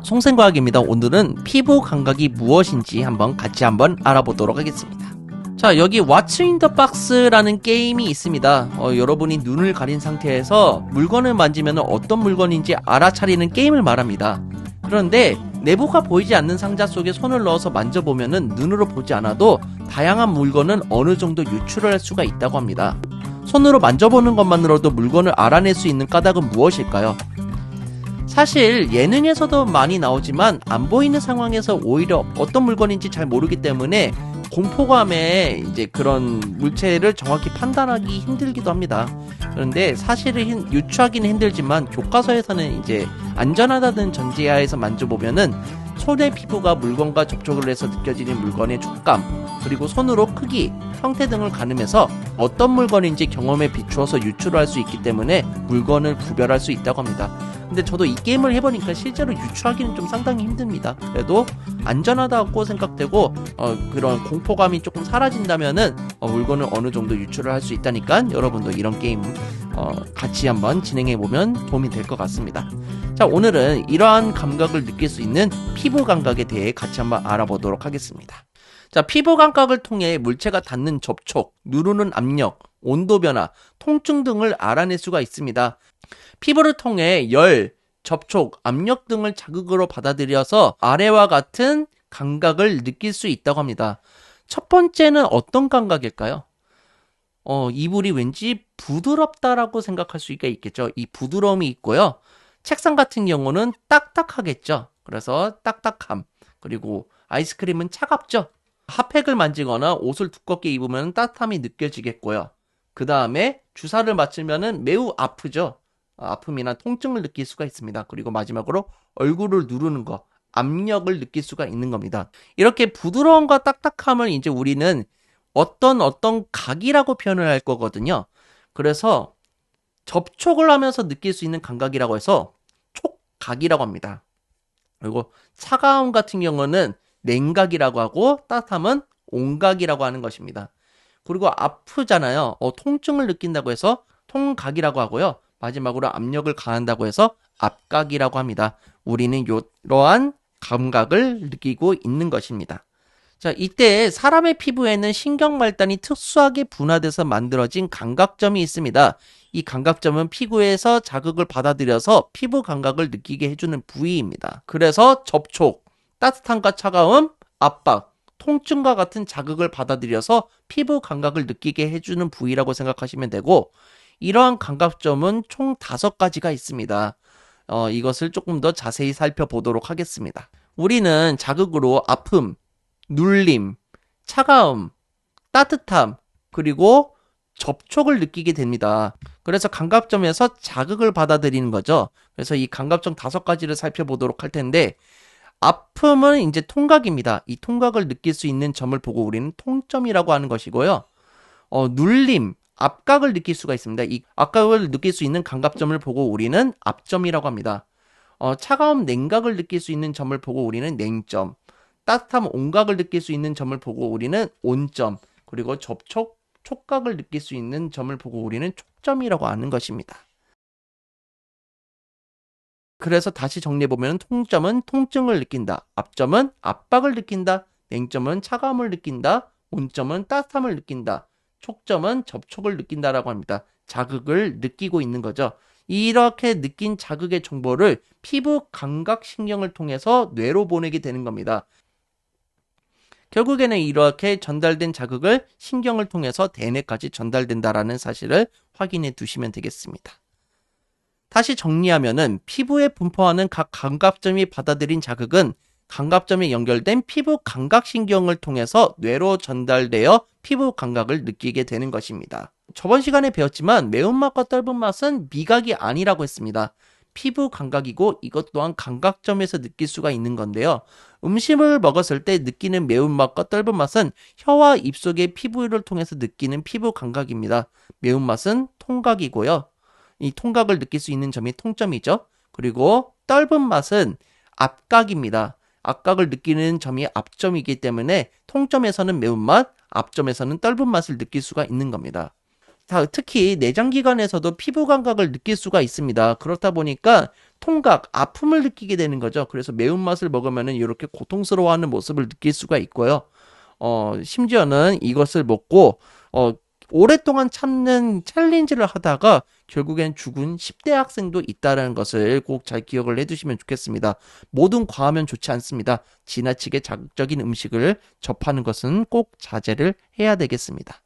송생과학입니다. 오늘은 피부 감각이 무엇인지 같이 알아보도록 하겠습니다. 자, 여기 What's in the Box라는 게임이 있습니다. 여러분이 눈을 가린 상태에서 물건을 만지면 어떤 물건인지 알아차리는 게임을 말합니다. 그런데 내부가 보이지 않는 상자 속에 손을 넣어서 만져보면은 눈으로 보지 않아도 다양한 물건은 어느 정도 유출을 할 수가 있다고 합니다. 손으로 만져보는 것만으로도 물건을 알아낼 수 있는 까닭은 무엇일까요? 사실 예능에서도 많이 나오지만 안 보이는 상황에서 오히려 어떤 물건인지 잘 모르기 때문에 공포감에 이제 그런 물체를 정확히 판단하기 힘들기도 합니다. 그런데 사실을 유추하기는 힘들지만 교과서에서는 이제 안전하다는 전제하에서 만져보면은 손의 피부가 물건과 접촉을 해서 느껴지는 물건의 촉감, 그리고 손으로 크기, 형태 등을 가늠해서 어떤 물건인지 경험에 비추어서 유추를 할 수 있기 때문에 물건을 구별할 수 있다고 합니다. 근데 저도 이 게임을 해보니까 실제로 유추하기는 좀 상당히 힘듭니다. 그래도 안전하다고 생각되고 그런 공포감이 조금 사라진다면은 물건을 어느 정도 유추를 할 수 있다니까 여러분도 이런 게임 같이 한번 진행해보면 도움이 될 것 같습니다. 자, 오늘은 이러한 감각을 느낄 수 있는 피부 감각에 대해 같이 한번 알아보도록 하겠습니다. 자, 피부 감각을 통해 물체가 닿는 접촉, 누르는 압력, 온도 변화, 통증 등을 알아낼 수가 있습니다. 피부를 통해 열, 접촉, 압력 등을 자극으로 받아들여서 아래와 같은 감각을 느낄 수 있다고 합니다. 첫 번째는 어떤 감각일까요? 이불이 왠지 부드럽다라고 생각할 수가 있겠죠. 이 부드러움이 있고요. 책상 같은 경우는 딱딱하겠죠. 그래서 딱딱함. 그리고 아이스크림은 차갑죠. 핫팩을 만지거나 옷을 두껍게 입으면 따뜻함이 느껴지겠고요. 그 다음에 주사를 맞으면 매우 아프죠. 아픔이나 통증을 느낄 수가 있습니다. 그리고 마지막으로 얼굴을 누르는 거, 압력을 느낄 수가 있는 겁니다. 이렇게 부드러움과 딱딱함을 이제 우리는 어떤 각이라고 표현을 할 거거든요. 그래서 접촉을 하면서 느낄 수 있는 감각이라고 해서 촉각이라고 합니다. 그리고 차가움 같은 경우는 냉각이라고 하고 따뜻함은 온각이라고 하는 것입니다. 그리고 아프잖아요. 통증을 느낀다고 해서 통각이라고 하고요. 마지막으로 압력을 가한다고 해서 압각이라고 합니다. 우리는 이러한 감각을 느끼고 있는 것입니다. 자, 이때 사람의 피부에는 신경말단이 특수하게 분화돼서 만들어진 감각점이 있습니다. 이 감각점은 피부에서 자극을 받아들여서 피부 감각을 느끼게 해주는 부위입니다. 그래서 접촉, 따뜻함과 차가움, 압박, 통증과 같은 자극을 받아들여서 피부 감각을 느끼게 해주는 부위라고 생각하시면 되고, 이러한 감각점은 총 5가지가 있습니다. 이것을 조금 더 자세히 살펴보도록 하겠습니다. 우리는 자극으로 아픔, 눌림, 차가움, 따뜻함, 그리고 접촉을 느끼게 됩니다. 그래서 감각점에서 자극을 받아들이는 거죠. 그래서 이 감각점 5가지를 살펴보도록 할 텐데, 아픔은 이제 통각입니다. 이 통각을 느낄 수 있는 점을 보고 우리는 통점이라고 하는 것이고요. 눌림, 압각을 느낄 수가 있습니다. 이 압각을 느낄 수 있는 감각점을 보고 우리는 압점이라고 합니다. 차가움, 냉각을 느낄 수 있는 점을 보고 우리는 냉점, 따뜻함, 온각을 느낄 수 있는 점을 보고 우리는 온점, 그리고 접촉, 촉각을 느낄 수 있는 점을 보고 우리는 촉점이라고 하는 것입니다. 그래서 다시 정리해보면 통점은 통증을 느낀다, 압점은 압박을 느낀다, 냉점은 차가움을 느낀다, 온점은 따뜻함을 느낀다, 촉점은 접촉을 느낀다라고 합니다. 자극을 느끼고 있는 거죠. 이렇게 느낀 자극의 정보를 피부 감각신경을 통해서 뇌로 보내게 되는 겁니다. 결국에는 이렇게 전달된 자극을 신경을 통해서 대뇌까지 전달된다라는 사실을 확인해 두시면 되겠습니다. 다시 정리하면은 피부에 분포하는 각 감각점이 받아들인 자극은 감각점에 연결된 피부 감각신경을 통해서 뇌로 전달되어 피부 감각을 느끼게 되는 것입니다. 저번 시간에 배웠지만 매운맛과 떫은 맛은 미각이 아니라고 했습니다. 피부 감각이고 이것 또한 감각점에서 느낄 수가 있는 건데요. 음식을 먹었을 때 느끼는 매운맛과 떫은 맛은 혀와 입속의 피부를 통해서 느끼는 피부 감각입니다. 매운맛은 통각이고요. 이 통각을 느낄 수 있는 점이 통점이죠. 그리고 떫은 맛은 압각입니다. 압각을 느끼는 점이 압점이기 때문에 통점에서는 매운맛, 압점에서는 떫은 맛을 느낄 수가 있는 겁니다. 특히 내장기관에서도 피부 감각을 느낄 수가 있습니다. 그렇다 보니까 통각, 아픔을 느끼게 되는 거죠. 그래서 매운맛을 먹으면은 이렇게 고통스러워하는 모습을 느낄 수가 있고요. 심지어는 이것을 먹고, 오랫동안 참는 챌린지를 하다가 결국엔 죽은 10대 학생도 있다는 것을 꼭 잘 기억을 해두시면 좋겠습니다. 모든 과하면 좋지 않습니다. 지나치게 자극적인 음식을 접하는 것은 꼭 자제를 해야 되겠습니다.